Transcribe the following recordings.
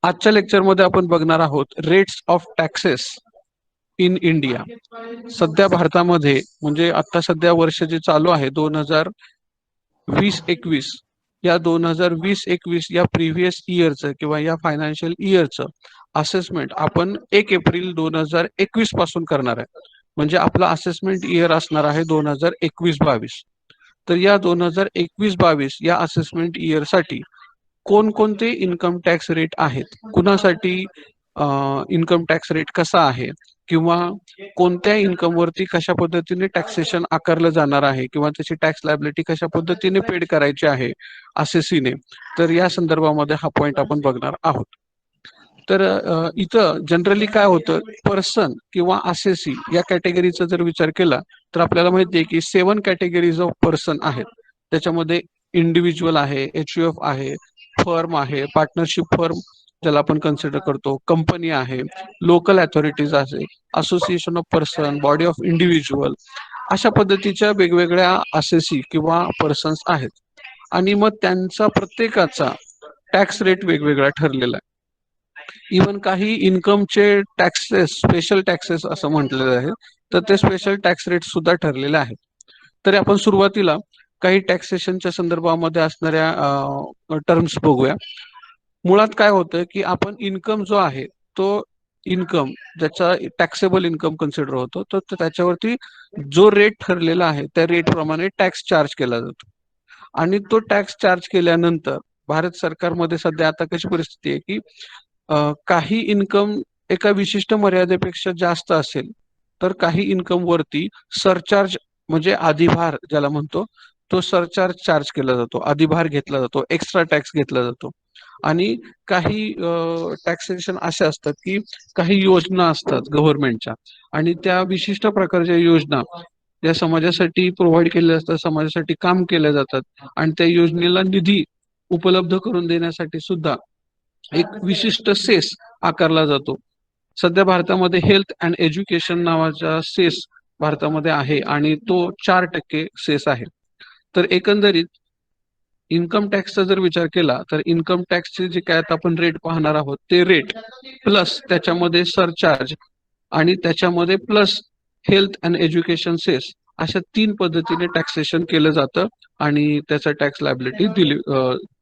आजच्या लेक्चरमध्ये आपण बघणार आहोत rates of taxes in India. सध्या भारतामध्ये म्हणजे आता सध्या वर्ष जे चालू आहे 2020-21, या 2020-21 या प्रिव्हियस इयरचं किंवा या फायनान्शियल इयरचं असेसमेंट आपण 1 एप्रिल 2021 पासून करणार आहे. म्हणजे आपला असेसमेंट इयर असणार आहे 2021-22. तर या 2021-22 या असेसमेंट इयरसाठी कोणकोणते इन्कम टॅक्स रेट आहेत, कुणासाठी इन्कम टॅक्स रेट कसा आहे, किंवा कोणत्या इन्कम वरती कशा पद्धतीने टॅक्सेशन आकारलं जाणार आहे, किंवा त्याची टॅक्स लायबिलिटी कशा पद्धतीने पेड करायची आहे असेसीने, तर या संदर्भामध्ये हा पॉइंट आपण बघणार आहोत. तर इथं जनरली काय होतं, पर्सन किंवा असेसी या कॅटेगरीचा जर विचार केला तर आपल्याला माहिती आहे की 7 कॅटेगरीज ऑफ पर्सन आहेत. त्याच्यामध्ये इंडिव्हिज्युअल आहे, HUF आहे, फर्म आहे, पार्टनरशिप फर्म ज्याला आपण कन्सिडर करतो, कंपनी आहे, लोकल अथॉरिटीज आहे, association of person, body of individual, अशा पद्धतीच्या वेगवेगळ्या असेसी किंवा पर्सन्स आहेत. आणि मग त्यांचा प्रत्येकाचा टॅक्स रेट वेगवेगळा ठरलेला आहे. इवन काही इन्कमचे टॅक्सेस, स्पेशल टॅक्सेस असं म्हटलेलं आहे, तर ते स्पेशल टॅक्स रेट सुद्धा ठरलेले आहेत. तरी आपण सुरुवातीला काही टॅक्सेशनच्या संदर्भामध्ये असणाऱ्या टर्म्स बघूया. मुळात काय होतं की आपण इन्कम जो आहे तो इन्कम ज्याचा टॅक्सेबल इन्कम कन्सिडर होतो, तर त्याच्यावरती जो रेट ठरलेला आहे त्या रेट प्रमाणे टॅक्स चार्ज केला जातो. आणि तो टॅक्स चार्ज केल्यानंतर भारत सरकारमध्ये सध्या आता कशी परिस्थिती आहे की काही इन्कम एका विशिष्ट मर्यादेपेक्षा जास्त असेल तर काही इन्कम वरती सरचार्ज म्हणजे अधिभार ज्याला म्हणतो, तो सरचार्ज चार्ज केला जातो, अधिभार घेतला जातो, एक्स्ट्रा टॅक्स घेतला जातो. आणि काही टॅक्सेशन असे असतात की काही योजना असतात गव्हर्नमेंटच्या, आणि त्या विशिष्ट प्रकारच्या योजना या समाजासाठी प्रोव्हाइड केल्या असतात, समाजासाठी काम केले जातात, आणि त्या योजनेला निधी उपलब्ध करून देण्यासाठी सुद्धा एक विशिष्ट सेस आकारला जातो. सध्या भारतामध्ये हेल्थ अँड एज्युकेशन नावाचा सेस भारतामध्ये आहे आणि तो 4% सेस आहे. तर एकंदरीत इन्कम टॅक्सचा जर विचार केला तर इन्कम टॅक्सचे जे काय आता आपण रेट पाहणार आहोत ते रेट प्लस त्याच्यामध्ये सरचार्ज आणि त्याच्यामध्ये plus health and education cess, अशा 3 पद्धतीने टॅक्सेशन केलं जातं आणि त्याचा टॅक्स लायबिलिटी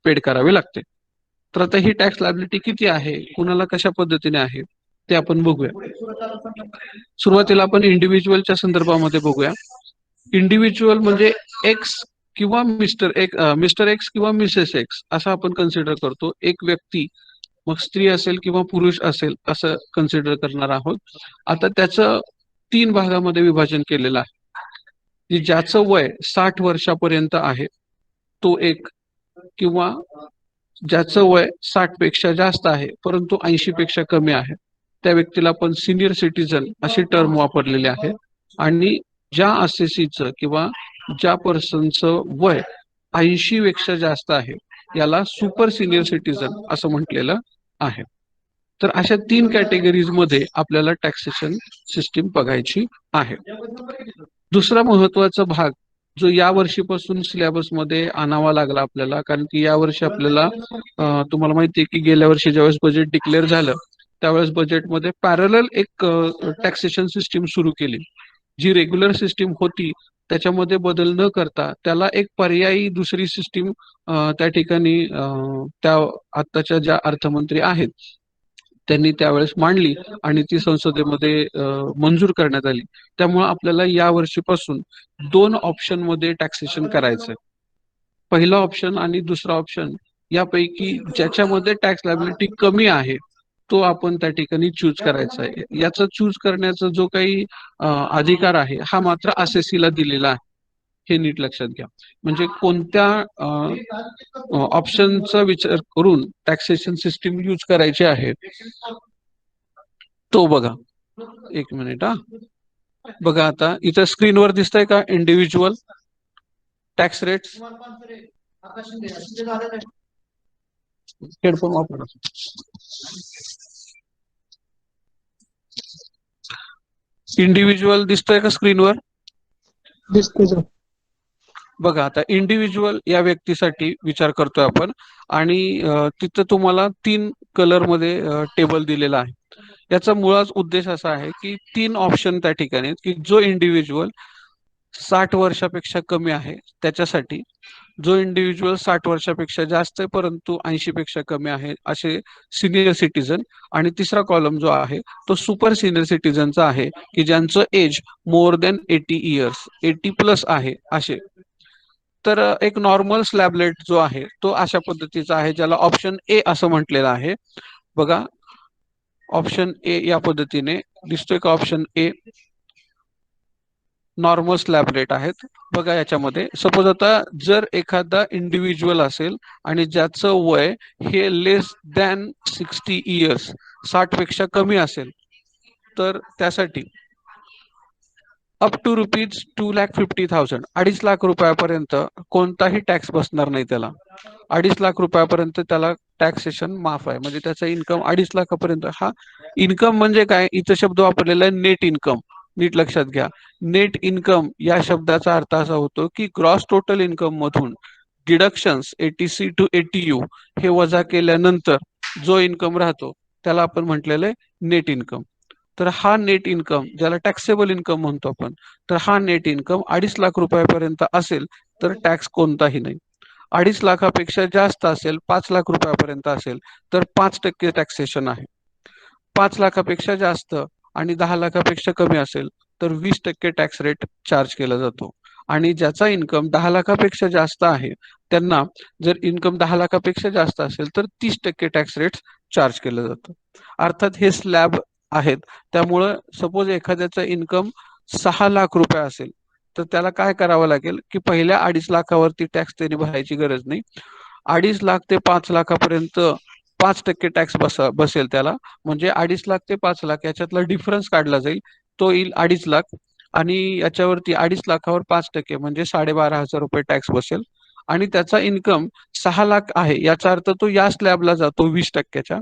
पेड करावी लागते. तर आता ही टॅक्स लायबिलिटी किती आहे, कुणाला कशा पद्धतीने आहे ते आपण बघूया. सुरुवातीला आपण इंडिव्हिज्युअलच्या संदर्भामध्ये बघूया. इंडिव्हिज्युअल म्हणजे एक्स किंवा मिस्टर एक्स किंवा मिसेस एक्स असं आपण कन्सिडर करतो. एक व्यक्ती, मग स्त्री असेल किंवा पुरुष असेल असं कन्सिडर करणार आहोत. आता त्याचं 3 भागामध्ये विभाजन केलेलं आहे. की ज्याचं वय 60 वर्षापर्यंत आहे तो एक, किंवा ज्याचं वय 60 पेक्षा जास्त आहे परंतु 80 पेक्षा कमी आहे त्या व्यक्तीला आपण सिनियर सिटीजन अशी टर्म वापरलेली आहे. आणि ज्या असेसीचं किंवा ज्या पर्सनचं वय 80 पेक्षा जास्त आहे याला सुपर सिनियर सिटीजन असं म्हटलेलं आहे. तर अशा 3 कॅटेगरीज मध्ये आपल्याला टॅक्सेशन सिस्टीम बघायची आहे. दुसरा महत्वाचा भाग जो या वर्षीपासून सिलेबस मध्ये आणावा लागला आपल्याला, कारण की या वर्षी आपल्याला तुम्हाला माहिती आहे की गेल्या वर्षी ज्यावेळेस बजेट डिक्लेअर झालं त्यावेळेस बजेटमध्ये पॅरलल एक टॅक्सेशन सिस्टीम सुरू केली. जी रेग्युलर सिस्टीम होती त्याच्यामध्ये बदल न करता त्याला एक पर्यायी दुसरी सिस्टीम त्या ठिकाणी त्या आत्ताच्या ज्या अर्थमंत्री आहेत त्यांनी त्यावेळेस मांडली आणि ती संसदेमध्ये मंजूर करण्यात आली. त्यामुळे आपल्याला या वर्षीपासून 2 ऑप्शन मध्ये टॅक्सेशन करायचंय. पहिला ऑप्शन आणि दुसरा ऑप्शन यापैकी ज्याच्यामध्ये टॅक्स लायबिलिटी कमी आहे तो आपण त्या ठिकाणी चूज करायचा आहे. याचा चूज करण्याचा जो काही अधिकार आहे हा मात्र असेसीला दिलेला आहे, हे नीट लक्षात घ्या. म्हणजे कोणत्या ऑप्शनचा विचार करून टॅक्सेशन सिस्टीम यूज करायची आहे तो बघा. एक मिनिट हा बघा. आता इथं स्क्रीनवर दिसतंय का इंडिव्हिज्युअल टॅक्स रेट्स? हेडफोन वापरा. इंडिव्हिज्युअल दिसतोय का स्क्रीनवर? दिसतोय सर. बघा आता इंडिव्हिज्युअल या व्यक्तीसाठी विचार करतोय आपण आणि तिथं तुम्हाला 3 कलर मध्ये टेबल दिलेला आहे. याचा मुळात उद्देश असा आहे की 3 ऑप्शन त्या ठिकाणी आहेत की जो इंडिव्हिज्युअल 60 वर्षापेक्षा कमी आहे त्याच्यासाठी, जो इंडिव्हिज्युअल 60 वर्षापेक्षा जास्त आहे परंतु 80 पेक्षा कमी आहे असे सिनियर सिटीजन, आणि तिसरा कॉलम जो आहे तो सुपर सिनियर सिटीजनचा आहे की ज्यांचं एज मोर दॅन 80 इयर्स, 80+ आहे असे. तर एक नॉर्मल स्लॅबलेट जो आहे तो अशा पद्धतीचा आहे ज्याला ऑप्शन ए असं म्हटलेलं आहे. बघा ऑप्शन ए या पद्धतीने दिसतोय का? Option a normal slab rate आहेत. बघा याच्यामध्ये सपोज आता जर एखादा इंडिव्हिज्युअल असेल आणि ज्याचं वय हे लेस दॅन 60 इयर्स, 60 पेक्षा कमी असेल, तर त्यासाठी अप टू ₹2,50,000, 2.5 लाख रुपयापर्यंत कोणताही टॅक्स बसणार नाही त्याला. 2.5 लाख रुपयापर्यंत त्याला टॅक्सेशन माफ आहे, म्हणजे त्याचा इन्कम 2.5 लाखापर्यंत. हा इन्कम म्हणजे काय, इथं शब्द वापरलेला आहे नेट इन्कम. नीट लक्षात घ्या, नेट इन्कम या शब्दाचा अर्थ असा होतो की ग्रॉस टोटल इन्कम मधून डिडक्शन्स 80C टू 80U हे वजा केल्यानंतर जो इन्कम राहतो त्याला आपण म्हटलेलं आहे नेट इन्कम. तर हा नेट इन्कम ज्याला टॅक्सेबल इन्कम म्हणतो आपण, तर हा नेट इन्कम 2.5 लाख रुपयापर्यंत असेल तर टॅक्स कोणताही नाही. 2.5 लाखापेक्षा जास्त असेल, 5 लाख रुपयापर्यंत असेल तर 5% टॅक्सेशन आहे. 5 लाखापेक्षा जास्त आणि 10 लाखापेक्षा कमी असेल तर 20% टॅक्स रेट चार्ज केला जातो. आणि ज्याचा इन्कम 10 लाखापेक्षा जास्त आहे त्यांना जर इन्कम 10 लाखापेक्षा जास्त असेल तर 30% टॅक्स रेट चार्ज केलं जातं. अर्थात हे स्लॅब आहेत, त्यामुळं सपोज एखाद्याचा इन्कम 6 लाख रुपये असेल तर त्याला काय करावं लागेल की पहिल्या 2.5 लाखावरती टॅक्स त्याने भरायची गरज नाही. 2.5 लाख ते 5 लाखापर्यंत 5% टॅक्स बसेल त्याला. म्हणजे 2.5 लाख ते 5 लाख याच्यातला डिफरन्स काढला जाईल, तो येईल 2.5 लाख. आणि याच्यावरती 2.5 लाखावर 5% म्हणजे 12,500 रुपये टॅक्स बसेल. आणि त्याचा इन्कम 6 लाख आहे याचा अर्थ तो या स्लॅबला जातो 20%च्या.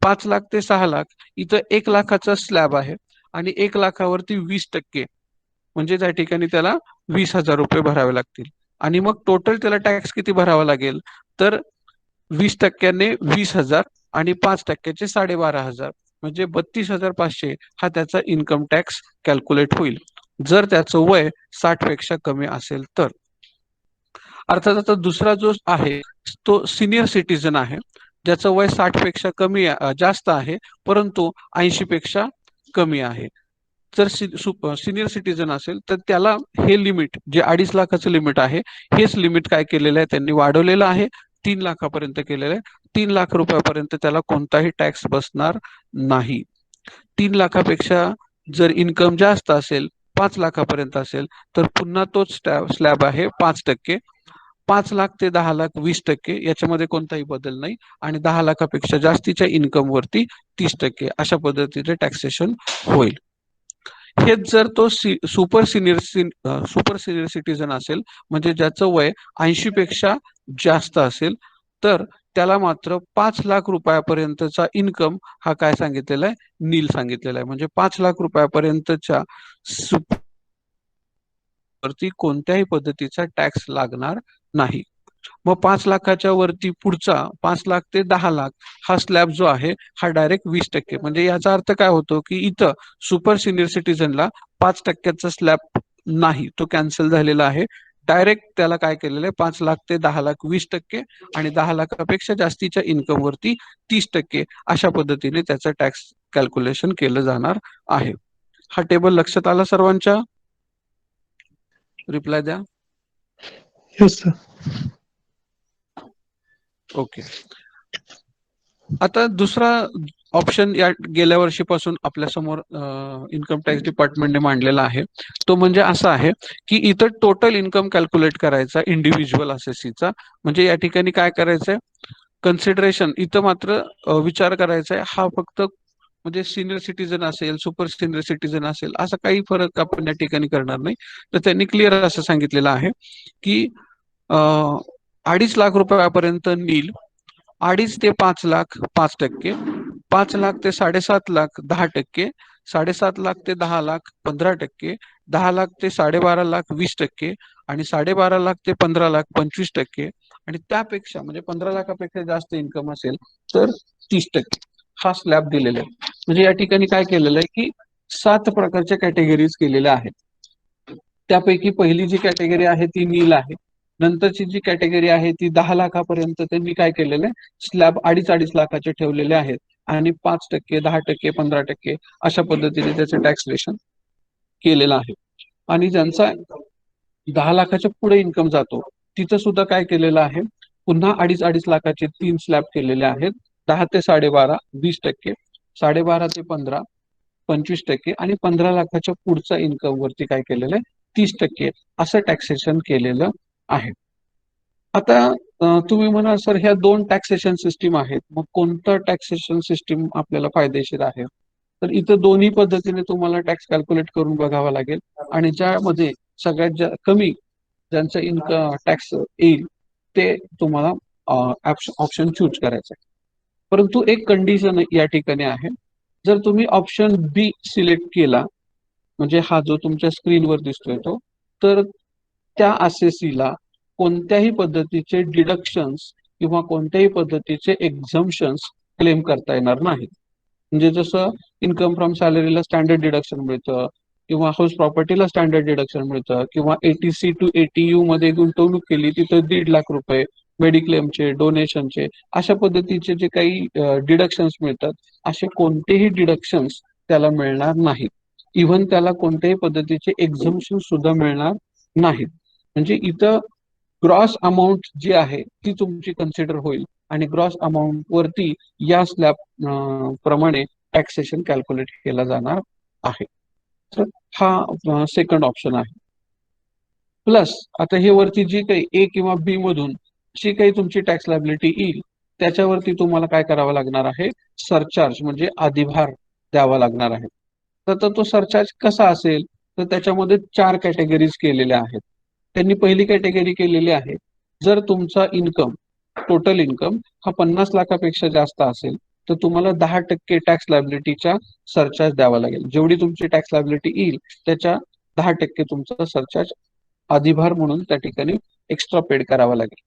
5 लाख ते 6 लाख इथं 1 लाखाचा स्लॅब आहे आणि 1 लाखावरती 20% म्हणजे त्या ठिकाणी त्याला 20,000 रुपये भरावे लागतील. आणि मग टोटल त्याला टॅक्स किती भरावा लागेल, तर 20%ने 20,000 आणि 5%चे 12,500 म्हणजे 32,500 हा त्याचा इन्कम टॅक्स कॅल्क्युलेट होईल जर त्याचं वय 60 पेक्षा कमी असेल तर. अर्थात आता दुसरा जो आहे तो सिनियर सिटीजन आहे ज्याचं वय 60 पेक्षा कमी जास्त आहे परंतु 80 पेक्षा कमी आहे. जर सिनियर सिटीजन असेल तर त्याला हे लिमिट जे 2.5 लाखाचं लिमिट आहे हेच लिमिट काय केलेलं आहे त्यांनी वाढवलेलं आहे, 3 लाखापर्यंत केलेलं आहे. 3 लाख रुपयापर्यंत त्याला कोणताही टॅक्स बसणार नाही. 3 लाखापेक्षा जर इन्कम जास्त असेल, 5 लाखापर्यंत असेल तर पुन्हा तोच स्लॅब आहे 5%. 5 लाख ते 10 लाख 20% याच्यामध्ये कोणताही बदल नाही. आणि 10 लाखापेक्षा जास्तीच्या इन्कम वरती 30% अशा पद्धतीचे टॅक्सेशन होईल. हेच जर तो सुपर सिनियर सिटीजन असेल म्हणजे ज्याचं वय 80 पेक्षा जास्त असेल तर त्याला मात्र 5 लाख रुपयापर्यंतचा इन्कम हा काय सांगितलेला आहे, नील सांगितलेला आहे. म्हणजे 5 लाख रुपयापर्यंतच्या वरती कोणत्याही पद्धतीचा टॅक्स लागणार नाही. मग 5 लाखाच्या वरती पुढचा 5 लाख ते 10 लाख हा स्लॅब जो आहे हा डायरेक्ट 20%. म्हणजे याचा अर्थ काय होतो की इथं सुपर सिनियर सिटीजनला 5%चा स्लॅब नाही, तो कॅन्सल झालेला आहे. डायरेक्ट त्याला काय केलेलं आहे 5 लाख ते 10 लाख 20% आणि 10 लाखापेक्षा जास्तीच्या इन्कम वरती 30% अशा पद्धतीने त्याचं टॅक्स कॅल्क्युलेशन केलं जाणार आहे. हा टेबल लक्षात आला सर्वांच्या? रिप्लाय द्या. Yes sir. ओके. आता दुसरा ऑप्शन या गेल्या वर्षीपासून आपल्या समोर इन्कम टॅक्स डिपार्टमेंटने मांडलेला आहे, तो म्हणजे असा आहे की इथं टोटल इन्कम कॅल्क्युलेट करायचा इंडिव्हिज्युअल असेसीचा. म्हणजे या ठिकाणी काय करायचंय, कन्सिडरेशन इथं मात्र विचार करायचा आहे हा फक्त म्हणजे सिनियर सिटीजन असेल, सुपर सिनियर सिटीजन असेल असा काही फरक आपण या ठिकाणी करणार नाही. तर त्यांनी क्लिअर असं सांगितलेलं आहे की 2.5 लाख रुपयापर्यंत नील, 2.5 ते 5 लाख 5%, 5 लाख ते 7.5 लाख 10%, 7.5 लाख ते 10 लाख 15%, 10 लाख ते 12.5 लाख 20%, आणि 12.5 लाख ते 15 लाख 25%, आणि त्यापेक्षा म्हणजे 15 लाखापेक्षा जास्त इन्कम असेल तर 30%. हा स्लॅब दिलेला आहे. म्हणजे या ठिकाणी काय केलेलं आहे की 7 प्रकारच्या कॅटेगरीज केलेल्या आहेत. त्यापैकी पहिली जी कॅटेगरी आहे ती नील आहे. नंतरची जी कॅटेगरी आहे ती 10 लाखापर्यंत त्यांनी काय केलेलं आहे, स्लॅब 2.5 लाखाचे ठेवलेले आहेत, आणि 5%, 10%, 15% अशा पद्धतीने त्याचं टॅक्सेशन केलेलं आहे. आणि ज्यांचा 10 लाखाच्या पुढे इन्कम जातो तिथं सुद्धा काय केलेलं आहे, पुन्हा 2.5 लाखाचे 3 स्लॅब केलेले आहेत. 10 ते 12.5 20%, 12.5 ते 15 25%, आणि 15 लाखाच्या पुढचा इन्कम वरती काय केलेलं आहे 30% असं टॅक्सेशन केलेलं आहे. आता तुम्ही म्हणा सर ह्या 2 टॅक्सेशन सिस्टीम आहेत, मग कोणतं टॅक्सेशन सिस्टीम आपल्याला फायदेशीर आहे? तर इथं दोन्ही पद्धतीने तुम्हाला टॅक्स कॅल्क्युलेट करून बघावा लागेल, आणि ज्यामध्ये सगळ्यात कमी ज्यांचं इन्कम टॅक्स येईल ते तुम्हाला ऑप्शन चूज करायचं आहे. परंतु एक कंडिशन या ठिकाणी आहे, जर तुम्ही ऑप्शन बी सिलेक्ट केला, म्हणजे हा जो तुमच्या स्क्रीनवर दिसतोय तो, तर त्या असेसीला कोणत्याही पद्धतीचे डिडक्शन्स किंवा कोणत्याही पद्धतीचे एक्झम्पशन्स क्लेम करता येणार नाहीत. म्हणजे जसं इन्कम फ्रॉम सॅलरीला स्टँडर्ड डिडक्शन मिळतं, किंवा हाऊस प्रॉपर्टीला स्टँडर्ड डिडक्शन मिळतं, किंवा ATC टू ATU मध्ये गुंतवणूक केली तिथं 1.5 लाख रुपये मेडिक्लेमचे, डोनेशनचे, अशा पद्धतीचे जे काही डिडक्शन्स मिळतात, असे कोणतेही डिडक्शन्स त्याला मिळणार नाहीत. इव्हन त्याला कोणत्याही पद्धतीचे एक्झम्पशन सुद्धा मिळणार नाहीत. म्हणजे इथं ग्रॉस अमाऊंट जी आहे ती तुमची कन्सिडर होईल, आणि ग्रॉस अमाऊंट वरती या स्लॅब प्रमाणे टॅक्सेशन कॅल्क्युलेट केला जाणार आहे. तर हा सेकंड ऑप्शन आहे. प्लस आता हे वरती जी काही ए किंवा बी मधून जी काही तुमची टॅक्स लायबिलिटी येईल त्याच्यावरती तुम्हाला काय करावं लागणार आहे, सरचार्ज म्हणजे अधिभार द्यावा लागणार आहे. तर तो सरचार्ज कसा असेल, तर त्याच्यामध्ये 4 कॅटेगरीज केलेल्या आहेत. त्यांनी पहिली कॅटेगरी केलेली आहे, जर तुमचा इन्कम टोटल इन्कम हा 50 लाखापेक्षा जास्त असेल तर तुम्हाला 10% टॅक्स लायबिलिटीचा सरचार्ज द्यावा लागेल. जेवढी तुमची टॅक्स लायबिलिटी येईल त्याच्या 10% तुमचा सरचार्ज अधिभार म्हणून त्या ठिकाणी एक्स्ट्रा पेड करावा लागेल.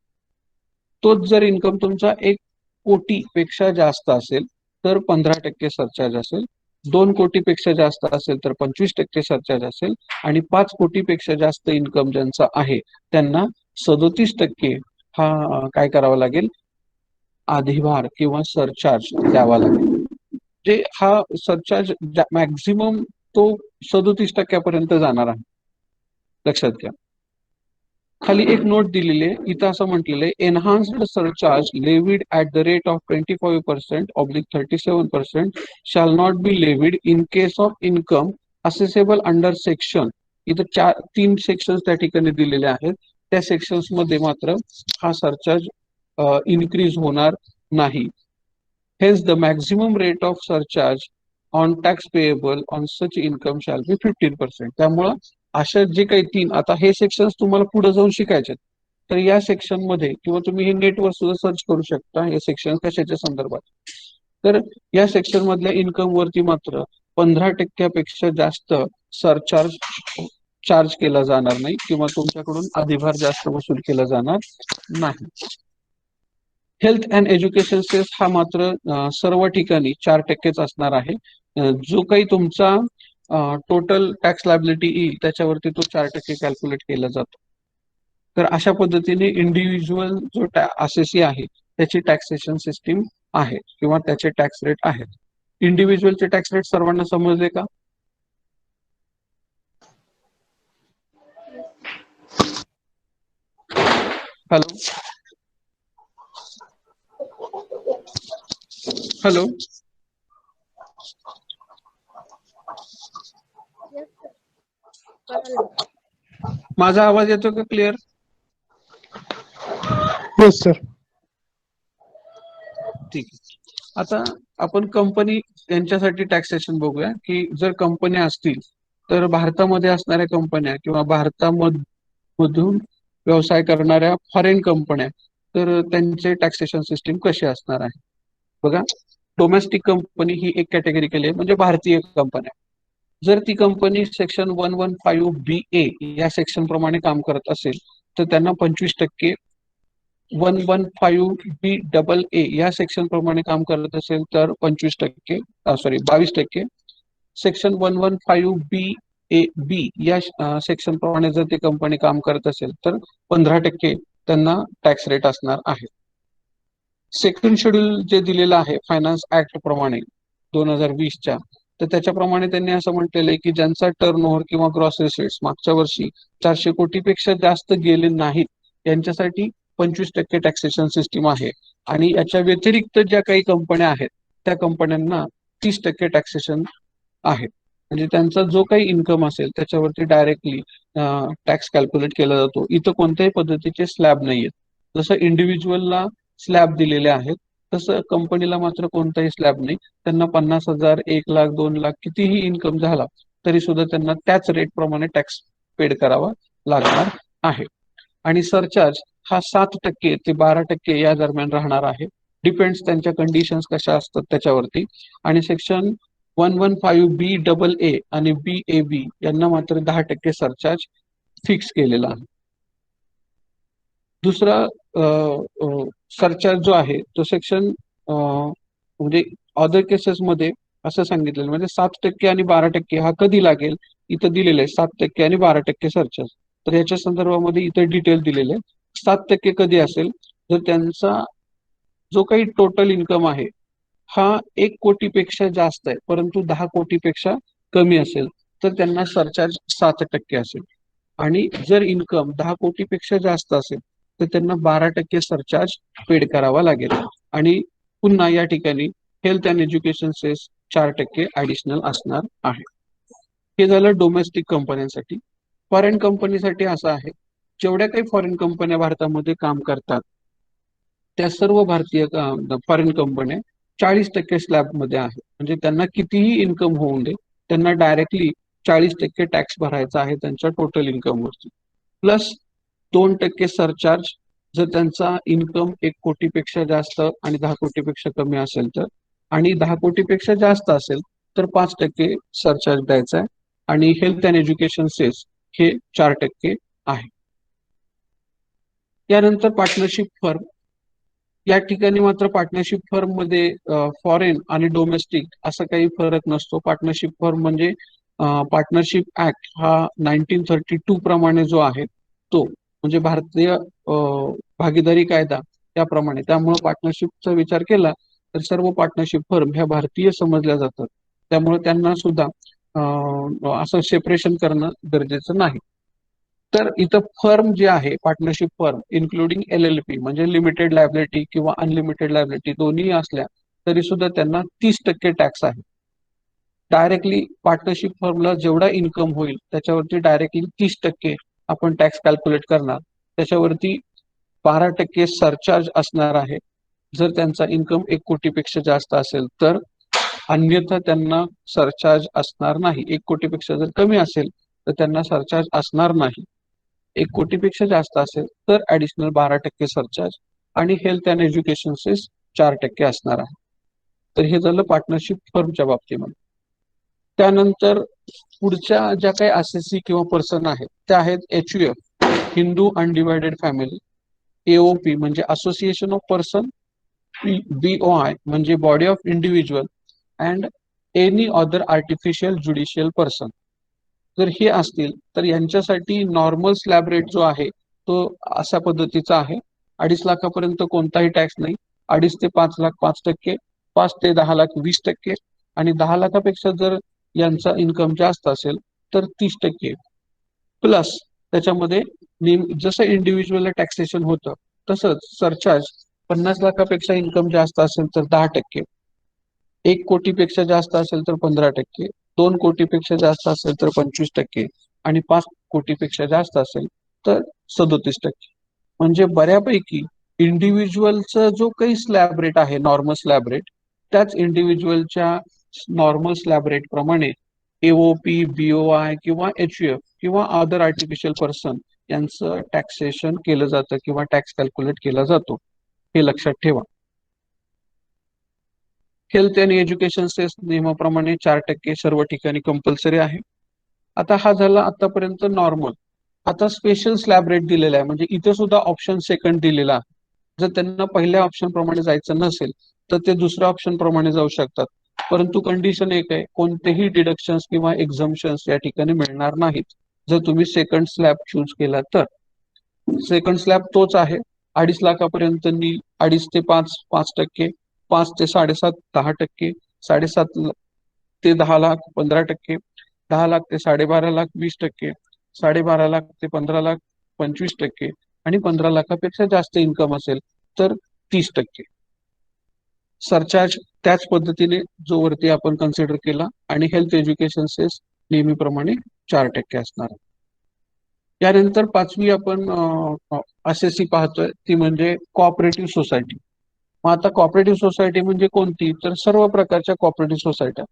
तोच जर इन्कम तुमचा 1 कोटी पेक्षा जास्त असेल तर 15% सरचार्ज असेल, 2 कोटीपेक्षा जास्त असेल तर 25% सरचार्ज असेल, आणि 5 कोटीपेक्षा जास्त इन्कम ज्यांचा आहे त्यांना 37% हा काय करावा लागेल, अधिभार किंवा सरचार्ज द्यावा लागेल. जे हा सरचार्ज मॅक्झिमम तो 37% जाणार आहे, लक्षात घ्या. खाली एक नोट दिलेली आहे, इथं असं म्हटलेलं आहे, enhanced surcharge levied at the rate of 25%/37% shall not be levied in case of income assessable under section. इथं 3 सेक्शन त्या ठिकाणी दिलेले आहेत. त्या सेक्शन्स मध्ये मात्र हा सरचार्ज इन्क्रीज होणार नाही. Hence the maximum rate of surcharge on tax payable on such income shall be 15%. त्यामुळं अशा जे काही 3, आता हे सेक्शन तुम्हाला पुढे जाऊन शिकायचे, तर या सेक्शन मध्ये किंवा तुम्ही हे नेटवर सुद्धा सर्च करू शकता हे सेक्शन कशाच्या संदर्भात. तर या सेक्शन मधल्या इन्कम वरती मात्र 15% जास्त सरचार्ज चार्ज केला जाणार नाही, किंवा तुमच्याकडून अधिभार जास्त वसूल केला जाणार नाही. हेल्थ अँड एज्युकेशन सेस हा मात्र सर्व ठिकाणी 4%च असणार आहे. जो काही तुमचा टोटल टॅक्स लायबिलिटी येईल त्याच्यावरती तो 4% कॅल्क्युलेट केला जातो. तर अशा पद्धतीने इंडिव्हिज्युअल जो असेसी आहे त्याची टॅक्सेशन सिस्टीम आहे, किंवा त्याचे टॅक्स रेट आहेत. इंडिव्हिज्युअलचे टॅक्स रेट सर्वांना समजले का? हॅलो हॅलो माझा आवाज येतो का क्लिअर? Yes sir. ठीक आहे. आता आपण कंपनी यांच्यासाठी टॅक्सेशन बघूया, की जर कंपन्या असतील तर भारतामध्ये असणाऱ्या कंपन्या किंवा भारतामधून व्यवसाय करणाऱ्या फॉरेन कंपन्या, तर त्यांचे टॅक्सेशन सिस्टीम कशी असणार आहे बघा. डोमेस्टिक कंपनी ही एक कॅटेगरी केली आहे, म्हणजे भारतीय कंपन्या. जर ती कंपनी सेक्शन 115BA या सेक्शन प्रमाणे काम करत असेल तर त्यांना 25%, 115BAA या सेक्शन प्रमाणे काम करत असेल तर 25%, 22%, सेक्शन 115BAB या सेक्शन प्रमाणे जर ती कंपनी काम करत असेल तर 15% त्यांना टॅक्स रेट असणार आहे. सेकंड शेड्यूल जे दिलेलं आहे फायनान्स ऍक्ट प्रमाणे 2020च्या, तर त्याच्याप्रमाणे त्यांनी असं म्हटलेलं आहे की ज्यांचा टर्नओव्हर किंवा ग्रॉस रिसीट्स मागच्या वर्षी 400 कोटीपेक्षा जास्त गेले नाहीत यांच्यासाठी 25% टॅक्सेशन सिस्टीम आहे. आणि याच्या व्यतिरिक्त ज्या काही कंपन्या आहेत त्या कंपन्यांना 30% टॅक्सेशन आहे. म्हणजे त्यांचा जो काही इन्कम असेल त्याच्यावरती डायरेक्टली टॅक्स कॅल्क्युलेट केला जातो. इथं कोणत्याही पद्धतीचे स्लॅब नाहीयेत. जसं इंडिव्हिज्युअलला स्लॅब दिलेले आहेत तसं कंपनीला मात्र कोणताही स्लॅब नाही. त्यांना 50,000, 1,00,000, 2,00,000 कितीही इन्कम झाला तरी सुद्धा त्यांना त्याच रेट प्रमाणे टॅक्स पेड करावा लागणार आहे. आणि सरचार्ज हा 7% ते 12% या दरम्यान राहणार आहे. डिपेंड्स त्यांच्या कंडिशन्स कशा असतात त्याच्यावरती. आणि सेक्शन 115BAA आणि BAB यांना मात्र 10% सरचार्ज फिक्स केलेला आहे. दुसरा सरचार्ज जो आहे तो सेक्शन म्हणजे अदर केसेसमध्ये असं सांगितलेलं म्हणजे 7% आणि 12% हा कधी लागेल, इथं दिलेलं आहे 7% आणि 12% सरचार्ज. तर याच्या संदर्भामध्ये इथं डिटेल दिलेले आहे. 7% कधी असेल जर त्यांचा जो काही टोटल इन्कम आहे हा 1 कोटीपेक्षा जास्त आहे परंतु 10 कोटीपेक्षा कमी असेल तर त्यांना सरचार्ज 7% असेल. आणि जर इन्कम 10 कोटीपेक्षा जास्त असेल तर त्यांना 12% सरचार्ज पेड करावा लागेल. आणि पुन्हा या ठिकाणी health and education cess 4% additional असणार आहे. हे झालं डोमेस्टिक कंपन्यांसाठी. फॉरेन कंपनीसाठी असं आहे, जेवढ्या काही फॉरेन कंपन्या भारतामध्ये काम करतात त्या सर्व भारतीय फॉरेन कंपन्या 40% स्लॅब मध्ये आहे. म्हणजे त्यांना कितीही इन्कम होऊन दे त्यांना डायरेक्टली 40% टॅक्स भरायचा आहे त्यांच्या टोटल इन्कम वरती. प्लस 2% सरचार्ज जर त्यांचा इन्कम 1 कोटीपेक्षा जास्त आणि 10 कोटीपेक्षा कमी असेल तर. आणि 10 कोटीपेक्षा जास्त असेल तर 5% सरचार्ज द्यायचा आहे. आणि हेल्थ अँड एज्युकेशन सेस हे 4% आहे. यानंतर पार्टनरशिप फर्म. या ठिकाणी मात्र पार्टनरशिप फर्म मध्ये फॉरेन आणि डोमेस्टिक असा काही फरक नसतो. पार्टनरशिप फर्म म्हणजे पार्टनरशिप ऍक्ट हा 1932 प्रमाणे जो आहे तो म्हणजे भारतीय भागीदारी कायदा त्याप्रमाणे. त्यामुळे पार्टनरशिपचा विचार केला तर सर्व पार्टनरशिप फर्म ह्या भारतीय समजल्या जातात. त्यामुळे त्यांना सुद्धा असं सेपरेशन करणं गरजेचं नाही. तर इथं फर्म जे आहे पार्टनरशिप फर्म इन्क्लुडिंग LLP म्हणजे लिमिटेड लायबिलिटी किंवा अनलिमिटेड लायबिलिटी दोन्ही असल्या तरी सुद्धा त्यांना 30% टॅक्स आहे. डायरेक्टली पार्टनरशिप फर्मला जेवढा इन्कम होईल त्याच्यावरती डायरेक्टली 30% आपण टॅक्स कॅल्क्युलेट करणार. त्याच्यावरती 12% सरचार्ज असणार आहे जर त्यांचा इन्कम 1 कोटीपेक्षा जास्त असेल तर. अन्यथा त्यांना सरचार्ज असणार नाही. 1 कोटीपेक्षा जर कमी असेल तर त्यांना सरचार्ज असणार नाही. 1 कोटीपेक्षा जास्त असेल तर ऍडिशनल 12% सरचार्ज आणि हेल्थ अँड एज्युकेशन सेस 4% असणार आहे. तर हे झालं पार्टनरशिप फर्मच्या बाबतीमध्ये. त्यानंतर पुढच्या ज्या काही ASSE किंवा पर्सन आहेत त्या आहेत HUF Hindu undivided family, AOP म्हणजे असोसिएशन ऑफ पर्सन, BOI म्हणजे body of individual and any other artificial judicial person. जर हे असतील तर यांच्यासाठी नॉर्मल स्लॅब रेट जो आहे तो अशा पद्धतीचा आहे. 2.5 लाखापर्यंत कोणताही टॅक्स नाही. 2.5 ते 5 लाख 5%, 5 ते 10 लाख 20%, आणि 10 लाखापेक्षा जर यांचा इन्कम जास्त असेल तर 30%. प्लस त्याच्यामध्ये जसं इंडिव्हिज्युअल टॅक्सेशन होतं तसंच सरचार्ज 50 लाखापेक्षा इन्कम जास्त असेल तर 10%, 1 कोटीपेक्षा जास्त असेल तर 15%, 2 कोटीपेक्षा जास्त असेल तर 25% आणि 5 कोटीपेक्षा जास्त असेल तर 37%. म्हणजे बऱ्यापैकी इंडिव्हिज्युअलचा जो काही स्लॅब रेट आहे नॉर्मल स्लॅब रेट त्याच इंडिव्हिज्युअलच्या नॉर्मल स्लॅब रेट प्रमाणे AOP, BOI किंवा HUF किंवा अदर आर्टिफिशियल पर्सन यांचं टॅक्सेशन केलं जातं किंवा टॅक्स कॅल्क्युलेट केला जातो. हे लक्षात ठेवा. हेल्थ अँड एज्युकेशन सेस नियमाप्रमाणे 4% सर्व ठिकाणी कंपल्सरी आहे. आता हा झाला आतापर्यंत नॉर्मल. आता स्पेशल स्लॅब रेट दिलेला आहे, म्हणजे इथे सुद्धा ऑप्शन सेकंड दिलेला आहे. जर त्यांना पहिल्या ऑप्शन प्रमाणे जायचं नसेल तर ते दुसऱ्या ऑप्शन प्रमाणे जाऊ शकतात. परंतु कंडिशन एक आहे, कोणतेही डिडक्शन्स किंवा एक्झम्पशन्स या ठिकाणी मिळणार नाहीत जर तुम्ही सेकंड स्लॅब चूज केला तर. सेकंड स्लॅब तोच आहे, 2.5 लाखापर्यंत 2.5 ते 5 5%, 5 ते 7.5 10%, 7.5 ते 10 लाख 15%, 10 लाख ते 12.5 लाख 20%, 12.5 लाख ते 15 लाख 25%, आणि 15 लाखापेक्षा जास्त इन्कम असेल तर 30%. सरचार्ज त्याच पद्धतीने जो वरती आपण कन्सिडर केला, आणि हेल्थ एज्युकेशन सेस नेहमीप्रमाणे 4% असणार. यानंतर पाचवी आपण असेसी पाहतोय, ती म्हणजे कोऑपरेटिव्ह सोसायटी. मग आता कोऑपरेटिव्ह सोसायटी म्हणजे कोणती, तर सर्व प्रकारच्या कोऑपरेटिव्ह सोसायट्या,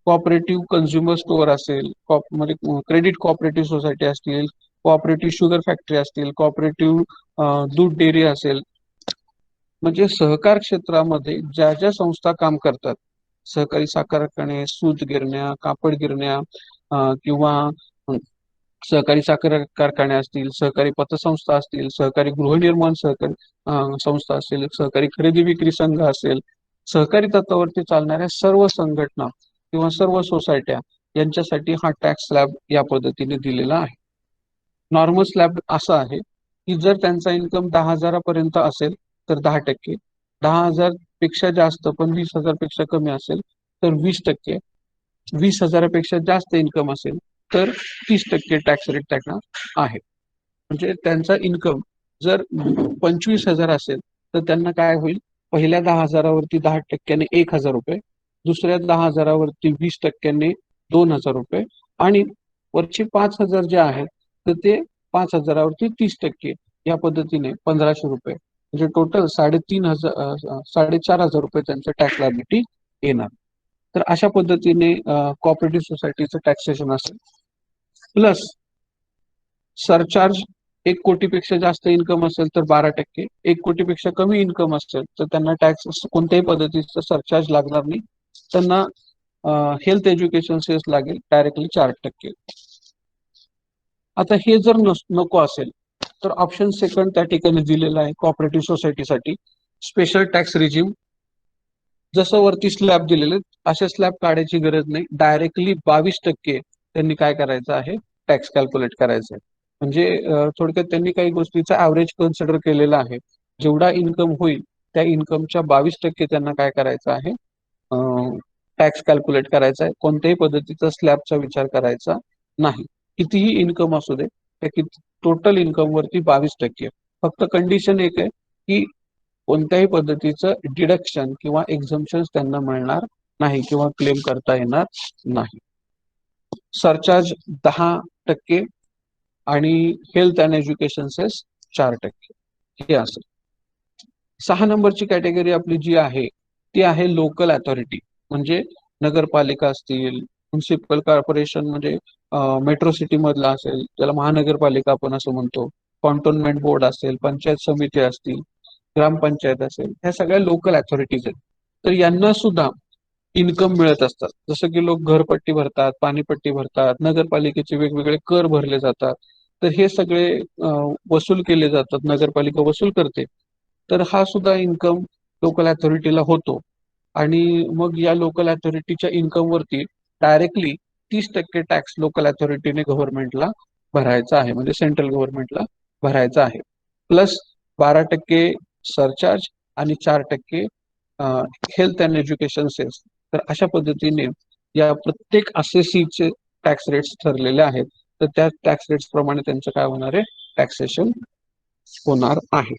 कोऑपरेटिव्ह कन्झ्युमर स्टोअर असेल, म्हणजे क्रेडिट कोऑपरेटिव्ह सोसायटी असतील, कोऑपरेटिव्ह शुगर फॅक्टरी असतील, कोऑपरेटिव्ह दूध डेअरी असेल, म्हणजे सहकार क्षेत्रामध्ये ज्या ज्या संस्था काम करतात, सहकारी साखर कारखाने, सूत गिरण्या, कापड गिरण्या, किंवा सहकारी साखर कारखाने असतील, सहकारी पतसंस्था असतील, सहकारी गृहनिर्माण सहकारी संस्था असेल, सहकारी खरेदी विक्री संघ असेल, सहकारी तत्वावरती चालणाऱ्या सर्व संघटना किंवा सर्व सोसायट्या यांच्यासाठी हा टॅक्स स्लॅब या पद्धतीने दिलेला आहे. नॉर्मल स्लॅब असा आहे की जर त्यांचा इन्कम 10,000 पर्यंत असेल तर 10%, 10,000 पेक्षा जास्त पण 20,000 पेक्षा कमी असेल तर 20%, 20,000 पेक्षा जास्त इन्कम असेल तर 30% टॅक्स रेट त्यांना आहे. म्हणजे त्यांचा इन्कम जर 25,000 असेल तर त्यांना काय होईल, पहिल्या 10,000वरती 10%ने 1,000 रुपये, दुसऱ्या 10,000वरती 20%ने 2,000 रुपये, आणि वरचे 5,000 जे आहेत तर ते 5,000वरती 30% या पद्धतीने 1,500 रुपये, म्हणजे टोटल 4,500 रुपये त्यांचं टॅक्स लायबिलिटी येणार. तर अशा पद्धतीने कोऑपरेटिव्ह सोसायटीचं टॅक्सेशन असेल. प्लस सरचार्ज 1 कोटीपेक्षा जास्त इन्कम असेल तर 12%, 1 कोटीपेक्षा कमी इन्कम असेल तर त्यांना टॅक्स कोणत्याही पद्धतीचा सरचार्ज लागणार नाही, त्यांना हेल्थ एज्युकेशन सेस लागेल डायरेक्टली 4%. आता हे जर नको असेल तर ऑप्शन सेकंड त्या ठिकाणी दिलेला आहे कोऑपरेटिव्ह सोसायटीसाठी, स्पेशल टॅक्स रिजिम. जसं वरती स्लॅब दिलेले असे स्लॅब काढायची गरज नाही, डायरेक्टली 22% त्यांनी काय करायचं आहे, टॅक्स कॅल्क्युलेट करायचं आहे. म्हणजे थोडक्यात त्यांनी काही गोष्टीचा ऍव्हरेज कन्सिडर केलेला आहे, जेवढा इन्कम होईल त्या इन्कमच्या 22% त्यांना काय करायचं आहे, टॅक्स कॅल्क्युलेट करायचा आहे. कोणत्याही पद्धतीचा स्लॅबचा विचार करायचा नाही, कितीही इन्कम असू दे, त्या टोटल इन्कम वरती 22%. फक्त कंडिशन एक आहे की कोणत्याही पद्धतीचं डिडक्शन किंवा एक्झम्पशन त्यांना मिळणार नाही किंवा क्लेम करता येणार नाही. सरचार्ज 10% आणि हेल्थ अँड एज्युकेशन सेस 4% हे असेल. 6 नंबरची कॅटेगरी आपली जी आहे ती आहे लोकल अथॉरिटी, म्हणजे नगरपालिका असतील, म्युन्सिपल कॉर्पोरेशन म्हणजे मेट्रो सिटी मधला असेल त्याला महानगरपालिका आपण असं म्हणतो, कॉन्टोनमेंट बोर्ड असेल, पंचायत समिती असतील, ग्रामपंचायत असेल, ह्या सगळ्या लोकल अथॉरिटीज आहेत. तर यांना सुद्धा इन्कम मिळत असतात, जसं की लोक घरपट्टी भरतात, पाणीपट्टी भरतात, नगरपालिकेचे वेगवेगळे कर भरले जातात, तर हे सगळे वसूल केले जातात, नगरपालिका वसूल करते. तर हा सुद्धा इन्कम लोकल अथॉरिटीला होतो, आणि मग या लोकल अथॉरिटीच्या इन्कम वरती डायरेक्टली 30% टॅक्स लोकल अथॉरिटीने गव्हर्नमेंटला भरायचा आहे, म्हणजे सेंट्रल गव्हर्नमेंटला भरायचा आहे. प्लस 12% सरचार्ज आणि 4% हेल्थ अँड एज्युकेशन सेस. तर अशा पद्धतीने या प्रत्येक असेसीचे टॅक्स रेट्स ठरलेले आहेत, तर त्या टॅक्स रेट्स प्रमाणे त्यांचं काय होणार आहे, टॅक्सेशन होणार आहे.